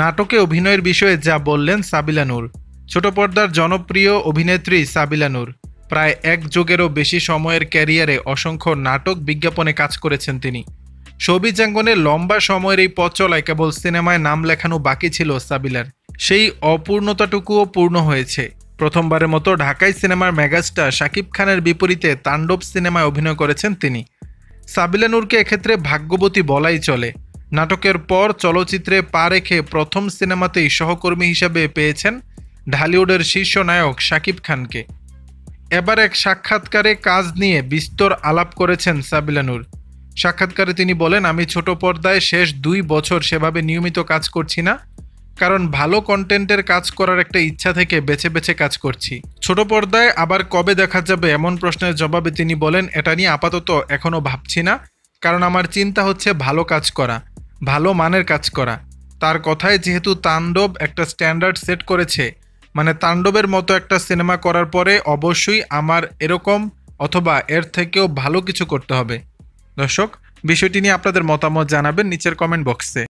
নাটকে অভিনয়ের বিষয়ে যা বললেন সাবিলা নূর। ছোট পর্দার জনপ্রিয় অভিনেত্রী সাবিলা নূর প্রায় এক যুগেরও বেশি সময়ের ক্যারিয়ারে অসংখ্য নাটক বিজ্ঞাপনে কাজ করেছেন তিনি। শোবিজ অঙ্গনে লম্বা সময়ের এই পথ চলায় কেবল সিনেমায় নাম লেখানো বাকি ছিল সাবিলার। সেই অপূর্ণতাটুকুও পূর্ণ হয়েছে। প্রথমবারের মতো ঢাকাই সিনেমার মেগাস্টার শাকিব খানের বিপরীতে তাণ্ডব সিনেমায় অভিনয় করেছেন তিনি। সাবিলা নূরকে এক্ষেত্রে ভাগ্যবতী বলাই চলে। নাটকের পর চলচ্চিত্রে পা রেখে প্রথম সিনেমাতেই সহকর্মী হিসাবে পেয়েছেন ঢালিউডের শীর্ষ নায়ক শাকিব খানকে। এবার এক সাক্ষাৎকারে কাজ নিয়ে বিস্তর আলাপ করেছেন সাবিলা নূর। সাক্ষাৎকারে তিনি বলেন, আমি ছোট পর্দায় শেষ 2 বছর সেভাবে নিয়মিত কাজ করছি না, কারণ ভালো কন্টেন্টের কাজ করার একটা ইচ্ছা থেকে বেছে বেছে কাজ করছি। ছোট পর্দায় আবার কবে দেখা যাবে এমন প্রশ্নের জবাবে তিনি বলেন, এটা নিয়ে আপাতত এখনও ভাবছি না, কারণ আমার চিন্তা হচ্ছে ভালো কাজ করা, ভালো মানের কাজ করা। তার কথায় যেহেতু তাণ্ডব একটা স্ট্যান্ডার্ড সেট করেছে, মানে তাণ্ডবের মতো একটা সিনেমা করার পরে অবশ্যই আমার এরকম অথবা এর থেকেও ভালো কিছু করতে হবে। দর্শক, বিষয়টি নিয়ে আপনাদের মতামত জানাবেন নিচের কমেন্ট বক্সে।